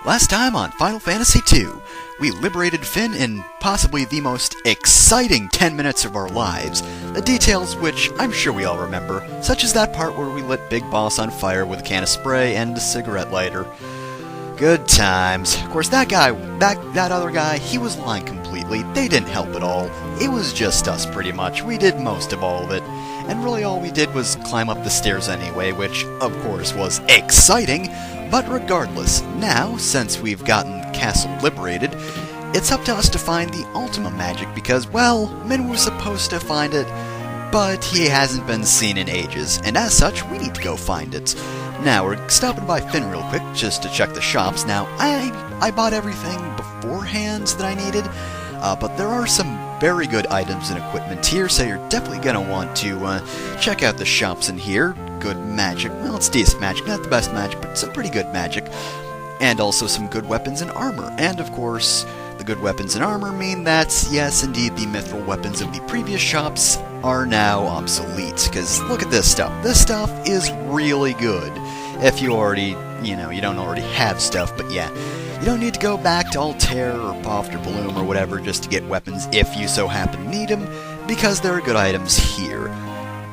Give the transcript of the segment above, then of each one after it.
Last time on Final Fantasy II, we liberated Fynn in possibly the most exciting 10 minutes of our lives, the details which I'm sure we all remember, such as that part where we lit Big Boss on fire with a can of spray and a cigarette lighter. Good times. Of course, that other guy, he was lying completely. They didn't help at all. It was just us, pretty much. We did most of all of it. And really all we did was climb up the stairs anyway, which, of course, was exciting. But regardless, now, since we've gotten the castle liberated, it's up to us to find the Ultima magic because, well, Minwu's supposed to find it, but he hasn't been seen in ages, and as such, we need to go find it. Now, we're stopping by Fynn real quick, just to check the shops. Now, I bought everything beforehand that I needed, but there are some very good items and equipment here, so you're definitely going to want to check out the shops in here. Good magic. Well, it's decent magic, not the best magic, but some pretty good magic. And also some good weapons and armor. And, of course, the good weapons and armor mean that, yes, indeed, the mithril weapons of the previous shops are now obsolete. Because look at this stuff. This stuff is really good. If you already, you don't already have stuff, but yeah. You don't need to go back to Altair or Poft or Bloom or whatever just to get weapons if you so happen to need them, because there are good items here.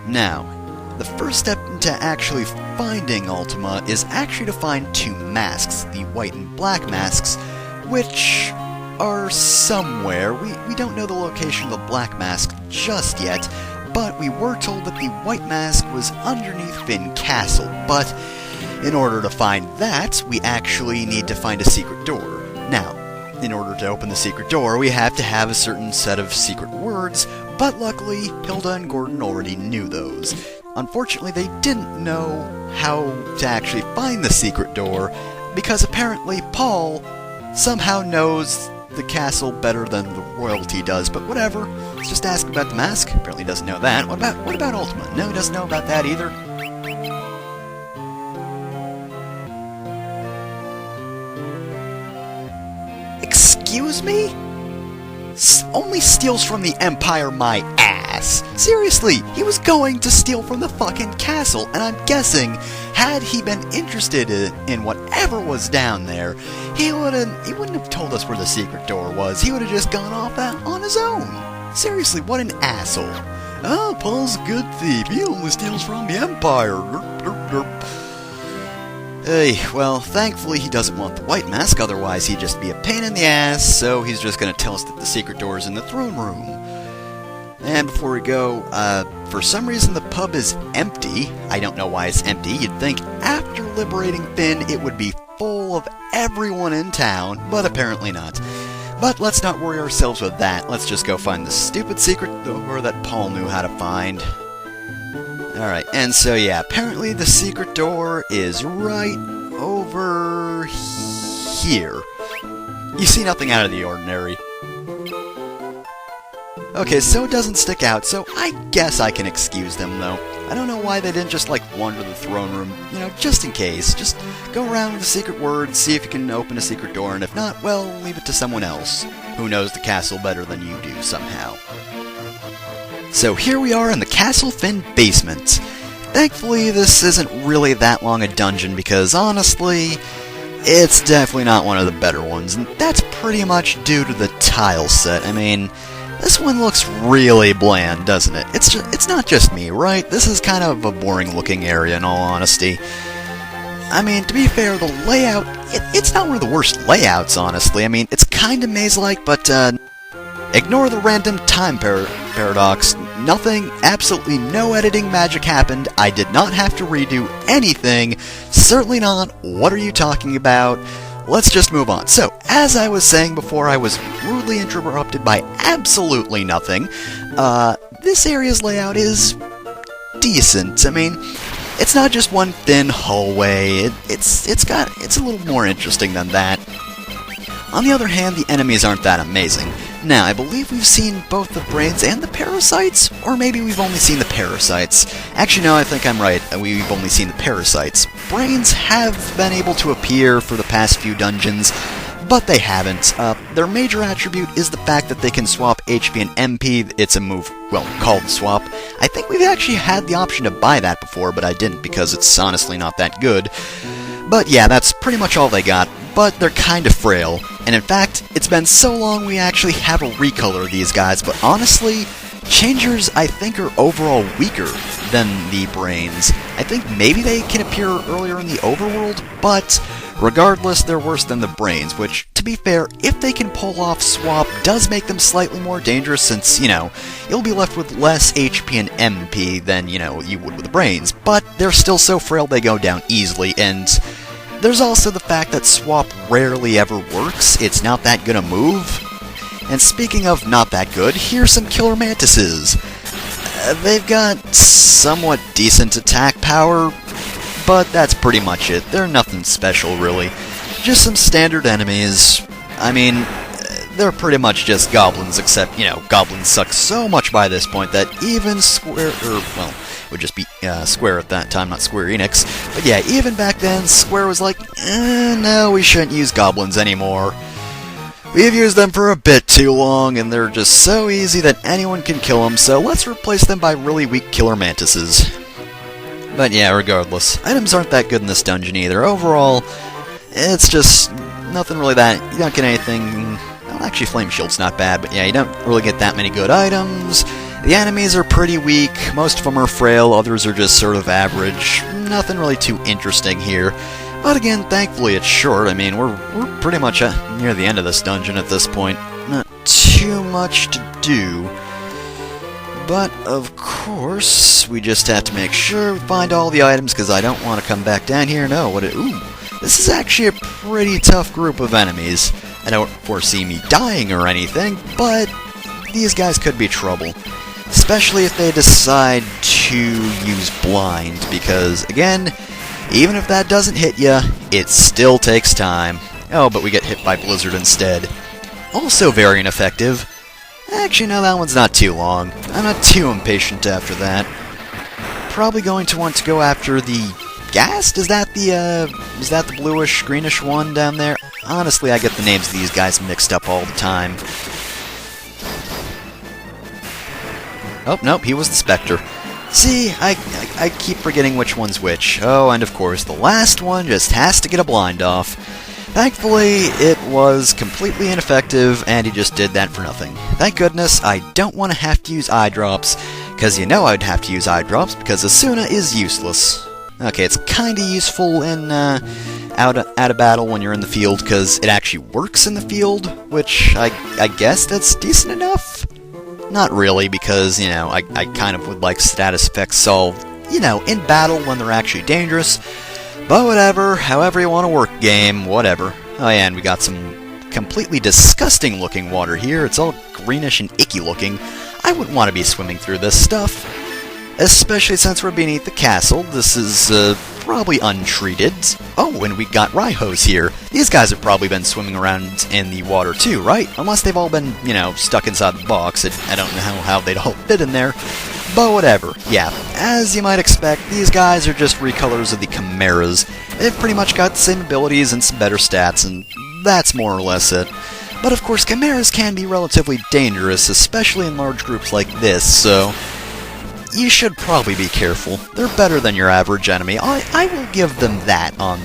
Now, the first step into actually finding Ultima is actually to find two masks, the white and black masks, which are somewhere. We don't know the location of the black mask just yet, but we were told that the white mask was underneath Fynn Castle, but in order to find that, we actually need to find a secret door. Now, in order to open the secret door, we have to have a certain set of secret words, but luckily, Hilda and Gordon already knew those. Unfortunately, they didn't know how to actually find the secret door, because apparently Paul somehow knows the castle better than the royalty does, but whatever. Let's just ask about the mask. Apparently he doesn't know that. What about Ultima? No, he doesn't know about that either. Excuse me? Only steals from the Empire, my ass. Seriously, he was going to steal from the fucking castle, and I'm guessing, had he been interested in whatever was down there, he wouldn't have told us where the secret door was. He would have just gone off on his own. Seriously, what an asshole. Oh, Paul's a good thief. He only steals from the Empire. Hey, well, thankfully he doesn't want the white mask, otherwise he'd just be a pain in the ass, so he's just gonna tell us that the secret door is in the throne room. And before we go, for some reason the pub is empty. I don't know why it's empty. You'd think after liberating Fynn it would be full of everyone in town, but apparently not. But let's not worry ourselves with that. Let's just go find the stupid secret door that Paul knew how to find. Alright, and so yeah, apparently the secret door is right over here. You see nothing out of the ordinary. Okay, so it doesn't stick out, so I guess I can excuse them, though. I don't know why they didn't just, wander the throne room, just in case. Just go around with the secret word, see if you can open a secret door, and if not, well, leave it to someone else, who knows the castle better than you do, somehow. So here we are in the Castle Fynn basement. Thankfully, this isn't really that long a dungeon, because honestly, it's definitely not one of the better ones, and that's pretty much due to the tile set. I mean, this one looks really bland, doesn't it? It's not just me, right? This is kind of a boring-looking area, in all honesty. I mean, to be fair, the layout, it's not one of the worst layouts, honestly. I mean, it's kinda maze-like, but, ignore the random time paradox. Nothing, absolutely no editing magic happened. I did not have to redo anything. Certainly not. What are you talking about? Let's just move on. So, as I was saying before, I was rudely interrupted by absolutely nothing. This area's layout is decent. I mean, it's not just one thin hallway. It's a little more interesting than that. On the other hand, the enemies aren't that amazing. Now, I believe we've seen both the brains and the parasites, or maybe we've only seen the parasites. Actually, no, I think I'm right. We've only seen the parasites. Brains have been able to appear for the past few dungeons, but they haven't. Their major attribute is the fact that they can swap HP and MP. It's a move, well, called swap. I think we've actually had the option to buy that before, but I didn't because it's honestly not that good. But yeah, that's pretty much all they got, but they're kinda frail. And in fact, it's been so long we actually have a recolor of these guys, but honestly, Changers, I think, are overall weaker than the Brains. I think maybe they can appear earlier in the overworld, but regardless, they're worse than the Brains, which, to be fair, if they can pull off swap, does make them slightly more dangerous since, you'll be left with less HP and MP than, you would with the Brains, but they're still so frail they go down easily, and there's also the fact that swap rarely ever works. It's not that good a move. And speaking of not that good, here's some Killer Mantises. They've got somewhat decent attack power, but that's pretty much it. They're nothing special, really. Just some standard enemies. I mean, they're pretty much just goblins, except, goblins suck so much by this point that even Square, it would just be Square at that time, not Square Enix. But yeah, even back then, Square was like, no, we shouldn't use goblins anymore. We've used them for a bit too long, and they're just so easy that anyone can kill them, so let's replace them by really weak Killer Mantises. But yeah, regardless, items aren't that good in this dungeon either. Overall, it's just nothing really that... You don't get anything... Well, actually, Flame Shield's not bad, but yeah, you don't really get that many good items. The enemies are pretty weak, most of them are frail, others are just sort of average. Nothing really too interesting here. But again, thankfully it's short. I mean, we're pretty much near the end of this dungeon at this point. Not too much to do. But, of course, we just have to make sure we find all the items, because I don't want to come back down here. No, ooh, this is actually a pretty tough group of enemies. I don't foresee me dying or anything, but these guys could be trouble. Especially if they decide to use blind, because, again, even if that doesn't hit ya, it still takes time. Oh, but we get hit by Blizzard instead. Also very ineffective. Actually, no, that one's not too long. I'm not too impatient after that. Probably going to want to go after the Ghast? Is that the bluish, greenish one down there? Honestly, I get the names of these guys mixed up all the time. Oh, nope, he was the Spectre. See, I keep forgetting which one's which. Oh, and of course, the last one just has to get a blind off. Thankfully, it was completely ineffective, and he just did that for nothing. Thank goodness, I don't want to have to use eye drops, because I'd have to use eye drops, because Asuna is useless. Okay, it's kinda useful in, out of battle when you're in the field, because it actually works in the field, which I guess that's decent enough? Not really, because, I kind of would like status effects solved, in battle when they're actually dangerous. But whatever, however you want to work game, whatever. Oh yeah, and we got some completely disgusting looking water here. It's all greenish and icky looking. I wouldn't want to be swimming through this stuff. Especially since we're beneath the castle. This is, probably untreated. Oh, and we got Raihos here. These guys have probably been swimming around in the water too, right? Unless they've all been, stuck inside the box. I don't know how they'd all fit in there. But whatever. Yeah, as you might expect, these guys are just recolors of the Chimeras. They've pretty much got the same abilities and some better stats, and that's more or less it. But of course, Chimeras can be relatively dangerous, especially in large groups like this, so you should probably be careful. They're better than your average enemy. I will give them that on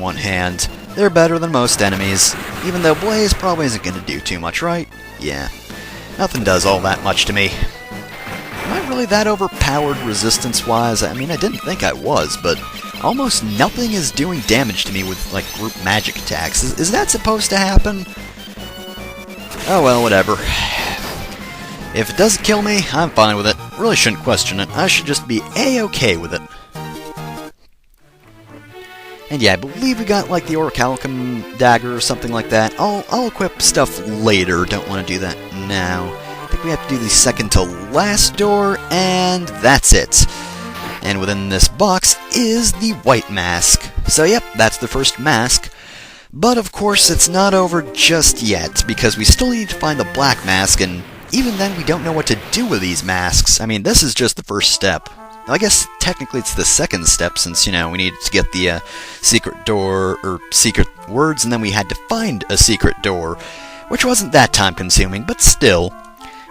one hand. They're better than most enemies, even though Blaze probably isn't going to do too much, right? Yeah, nothing does all that much to me. Am I really that overpowered resistance-wise? I mean, I didn't think I was, but almost nothing is doing damage to me with, group magic attacks. Is that supposed to happen? Oh well, whatever. If it doesn't kill me, I'm fine with it. Really shouldn't question it. I should just be A-okay with it. And yeah, I believe we got, the Orichalcum dagger or something like that. I'll equip stuff later. Don't want to do that now. I think we have to do the second to last door, and that's it. And within this box is the white mask. So yep, that's the first mask. But of course, it's not over just yet, because we still need to find the black mask, and even then we don't know what to do with these masks. I mean, this is just the first step. I guess technically it's the second step, since, we needed to get the secret door, or secret words, and then we had to find a secret door, which wasn't that time-consuming, but still.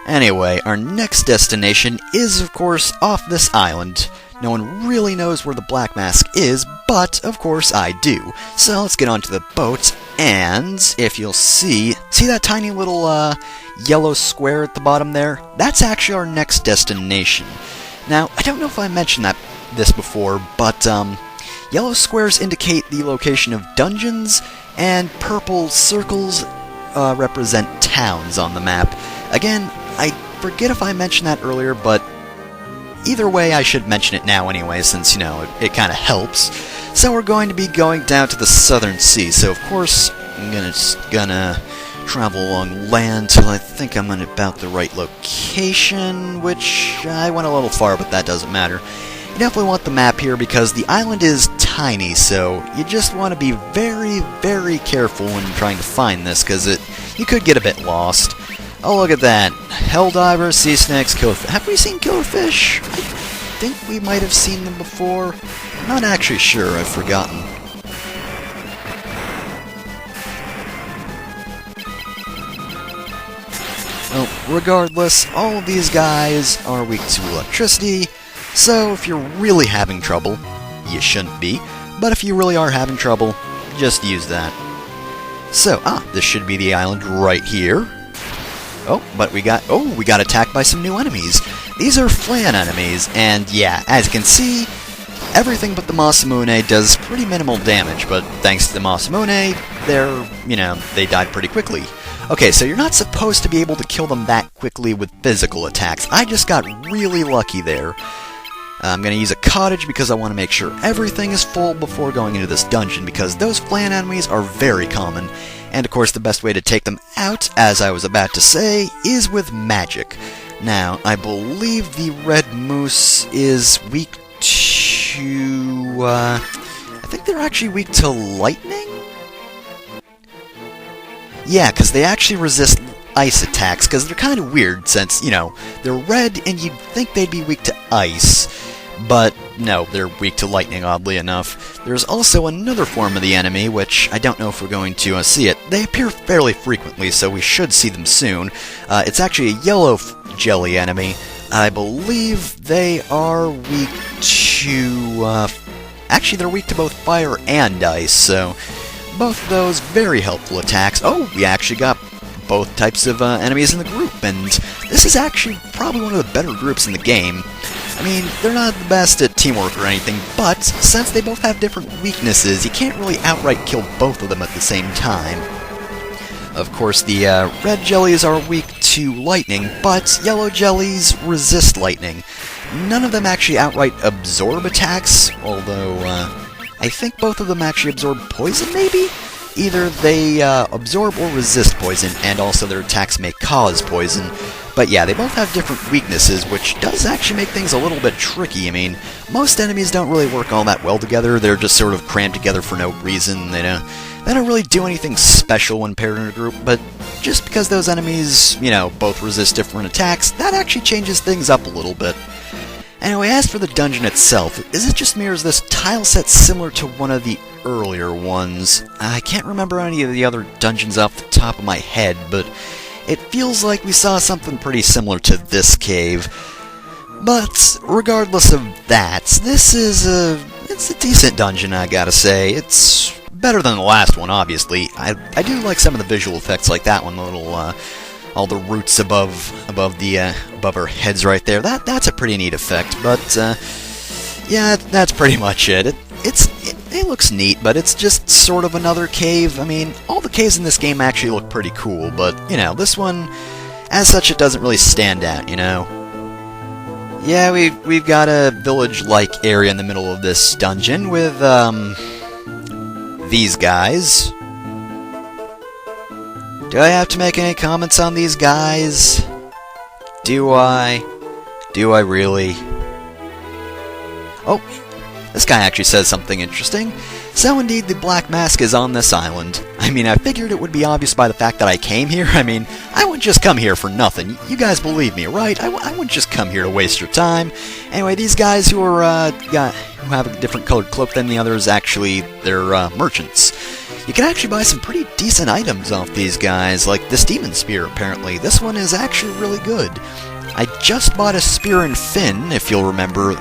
Anyway, our next destination is, of course, off this island, No one really knows where the Black Mask is, but of course I do. So let's get onto the boat, and if you'll see that tiny little yellow square at the bottom there? That's actually our next destination. Now, I don't know if I mentioned this before, but yellow squares indicate the location of dungeons, and purple circles represent towns on the map. Again, I forget if I mentioned that earlier, but either way, I should mention it now anyway, since, it kind of helps. So we're going to be going down to the Southern Sea, so of course, I'm gonna travel along land till I think I'm in about the right location, which I went a little far, but that doesn't matter. You definitely want the map here because the island is tiny, so you just want to be very, very careful when trying to find this, because you could get a bit lost. Oh, look at that. Helldivers, sea snakes, killerfish. Have we seen killerfish? I think we might have seen them before. I'm not actually sure. I've forgotten. Well, regardless, all of these guys are weak to electricity, so if you're really having trouble, you shouldn't be, but if you really are having trouble, just use that. So, this should be the island right here. Oh, but we got attacked by some new enemies. These are Flan enemies, and yeah, as you can see, everything but the Masamune does pretty minimal damage, but thanks to the Masamune, they died pretty quickly. Okay, so you're not supposed to be able to kill them that quickly with physical attacks. I just got really lucky there. I'm going to use a cottage because I want to make sure everything is full before going into this dungeon, because those Flan enemies are very common. And of course the best way to take them out, as I was about to say, is with magic. Now, I believe the red moose is weak to... I think they're actually weak to lightning? Yeah, because they actually resist ice attacks, because they're kind of weird since, they're red and you'd think they'd be weak to ice. But no, they're weak to lightning, oddly enough. There's also another form of the enemy, which I don't know if we're going to see it. They appear fairly frequently, so we should see them soon. It's actually a yellow jelly enemy. I believe they are weak to... actually, they're weak to both fire and ice, so both of those very helpful attacks. Oh, we actually got both types of enemies in the group, and this is actually probably one of the better groups in the game. I mean, they're not the best at teamwork or anything, but since they both have different weaknesses, you can't really outright kill both of them at the same time. Of course, the red jellies are weak to lightning, but yellow jellies resist lightning. None of them actually outright absorb attacks, although I think both of them actually absorb poison, maybe? Either they absorb or resist poison, and also their attacks may cause poison. But yeah, they both have different weaknesses, which does actually make things a little bit tricky. I mean, most enemies don't really work all that well together. They're just sort of crammed together for no reason. They don't really do anything special when paired in a group, but just because those enemies, both resist different attacks, that actually changes things up a little bit. Anyway, as for the dungeon itself, is it just mirrors this tile set similar to one of the earlier ones? I can't remember any of the other dungeons off the top of my head, but it feels like we saw something pretty similar to this cave. But regardless of that, this is it's a decent dungeon, I gotta say. It's better than the last one, obviously. I do like some of the visual effects, like that one, the little all the roots above our heads right there. That's a pretty neat effect. But yeah, that's pretty much it. It looks neat, but it's just sort of another cave. I mean, all the caves in this game actually look pretty cool, but, this one, as such, it doesn't really stand out, Yeah, we've got a village-like area in the middle of this dungeon with, these guys. Do I have to make any comments on these guys? Do I? Do I really? Oh! This guy actually says something interesting. So indeed, the Black Mask is on this island. I mean, I figured it would be obvious by the fact that I came here. I mean, I wouldn't just come here for nothing. You guys believe me, right? I wouldn't just come here to waste your time. Anyway, these guys who have a different colored cloak than the others, actually, they're merchants. You can actually buy some pretty decent items off these guys, like this demon spear, apparently. This one is actually really good. I just bought a spear and fin, if you'll remember,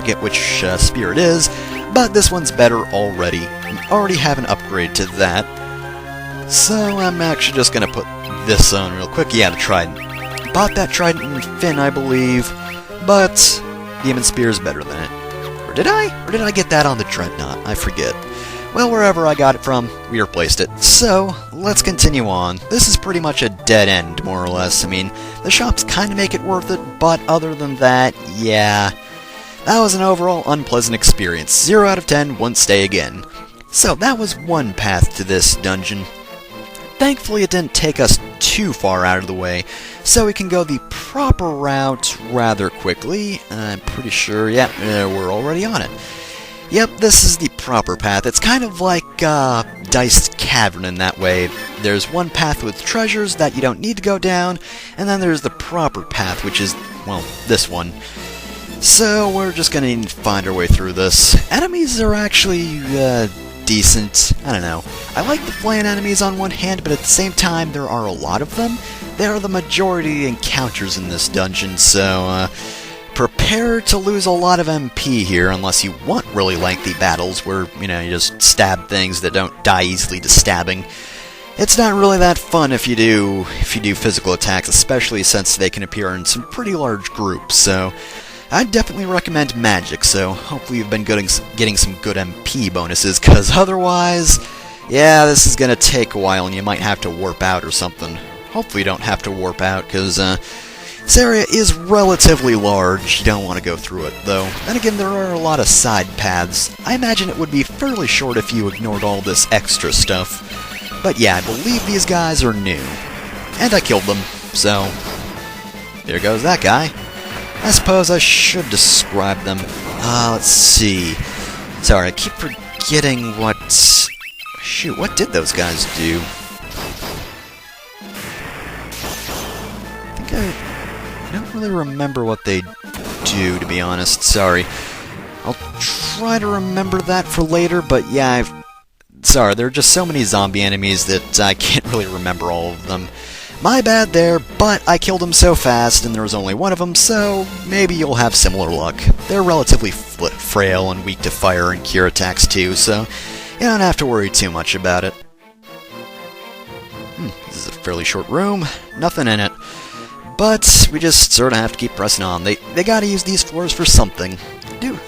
forget which spear it is, but this one's better already. I already have an upgrade to that. So I'm actually just going to put this on real quick. Yeah, the Trident. Bought that Trident in Fynn, I believe, but Demon Spear is better than it. Or did I? Or did I get that on the Dreadnought? I forget. Well, wherever I got it from, we replaced it. So, let's continue on. This is pretty much a dead end, more or less. I mean, the shops kind of make it worth it, but other than that, yeah. That was an overall unpleasant experience. 0 out of 10, won't stay again. So, that was one path to this dungeon. Thankfully, it didn't take us too far out of the way, so we can go the proper route rather quickly. I'm pretty sure, yeah, we're already on it. Yep, this is the proper path. It's kind of like Diced Cavern in that way. There's one path with treasures that you don't need to go down, and then there's the proper path, which is, well, this one. So we're just gonna need to find our way through this. Enemies are actually decent. I don't know. I like the flaying enemies on one hand, but at the same time, there are a lot of them. They are the majority of the encounters in this dungeon, so prepare to lose a lot of MP here, unless you want really lengthy battles where, you know, you just stab things that don't die easily to stabbing. It's not really that fun if you do physical attacks, especially since they can appear in some pretty large groups, so I'd definitely recommend magic, so hopefully you've been getting some good MP bonuses, because otherwise, yeah, this is going to take a while and you might have to warp out or something. Hopefully you don't have to warp out, because this area is relatively large. You don't want to go through it, though. Then again, there are a lot of side paths. I imagine it would be fairly short if you ignored all this extra stuff. But yeah, I believe these guys are new. And I killed them, so there goes that guy. I suppose I should describe them. Let's see. Sorry, I keep forgetting what... Shoot, what did those guys do? I don't really remember what they do, to be honest. Sorry. I'll try to remember that for later, but yeah, sorry, there are just so many zombie enemies that I can't really remember all of them. My bad there, but I killed them so fast, and there was only one of them, so maybe you'll have similar luck. They're relatively frail and weak to fire and cure attacks too, so you don't have to worry too much about it. This is a fairly short room, nothing in it. But we just sort of have to keep pressing on. They gotta use these floors for something.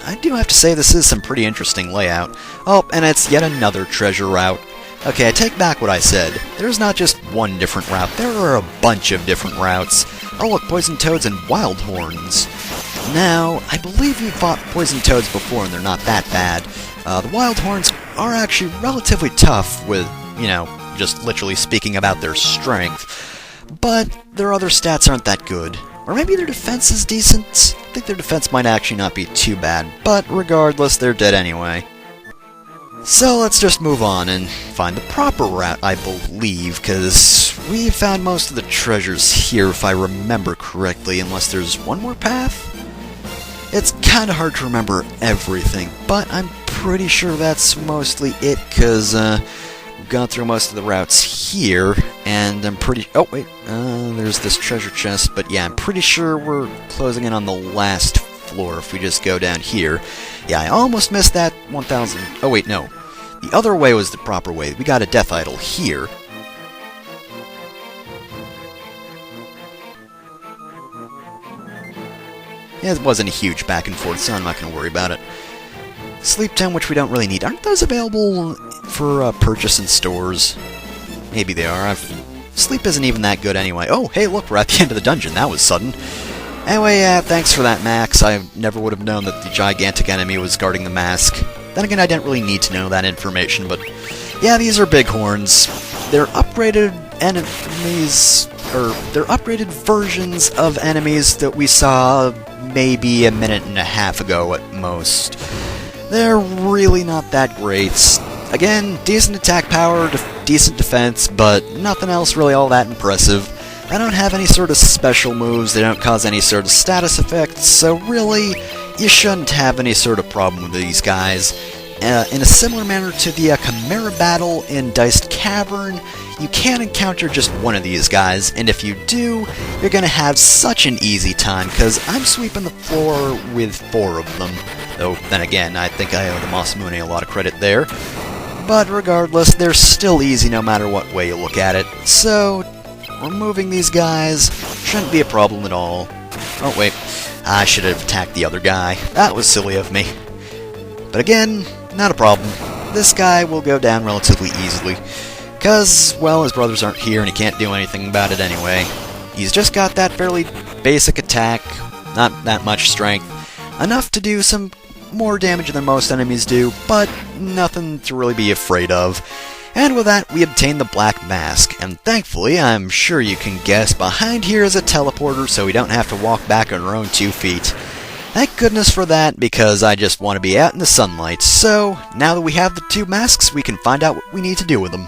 I do have to say this is some pretty interesting layout. Oh, and it's yet another treasure route. Okay, I take back what I said. There's not just one different route, there are a bunch of different routes. Oh look, poison toads and wild horns. Now, I believe we've fought poison toads before and they're not that bad. The wild horns are actually relatively tough with, you know, just literally speaking about their strength. But their other stats aren't that good. Or maybe their defense is decent? I think their defense might actually not be too bad, but regardless, they're dead anyway. So let's just move on and find the proper route, I believe, because we found most of the treasures here, if I remember correctly, unless there's one more path? It's kind of hard to remember everything, but I'm pretty sure that's mostly it, because we've gone through most of the routes here, and I'm pretty... Oh, wait, there's this treasure chest, but yeah, I'm pretty sure we're closing in on the last floor if we just go down here. Yeah, I almost missed that 1,000... Oh, wait, no. The other way was the proper way. We got a death idol here. Yeah, it wasn't a huge back and forth, so I'm not going to worry about it. Sleep Town, which we don't really need. Aren't those available for purchase in stores? Maybe they are. Sleep isn't even that good anyway. Oh, hey, look, we're at the end of the dungeon. That was sudden. Anyway, thanks for that, Max. I never would have known that the gigantic enemy was guarding the mask. Then again, I didn't really need to know that information, but yeah, these are bighorns. They're upgraded enemies, or they're upgraded versions of enemies that we saw maybe a minute and a half ago at most. They're really not that great. Again, decent attack power, decent defense, but nothing else really all that impressive. They don't have any sort of special moves, they don't cause any sort of status effects, so really, you shouldn't have any sort of problem with these guys. In a similar manner to the Chimera battle in Diced Cavern, you can encounter just one of these guys, and if you do, you're gonna have such an easy time, because I'm sweeping the floor with 4 of them. Though, then again, I think I owe the Masamune a lot of credit there. But regardless, they're still easy no matter what way you look at it, so removing these guys shouldn't be a problem at all. Oh wait, I should have attacked the other guy. That was silly of me. But again, not a problem. This guy will go down relatively easily, because, well, his brothers aren't here and he can't do anything about it anyway. He's just got that fairly basic attack, not that much strength, enough to do some more damage than most enemies do, but nothing to really be afraid of. And with that, we obtain the Black Mask, and thankfully, I'm sure you can guess, behind here is a teleporter so we don't have to walk back on our own 2 feet. Thank goodness for that, because I just want to be out in the sunlight. So, now that we have the 2 masks, we can find out what we need to do with them.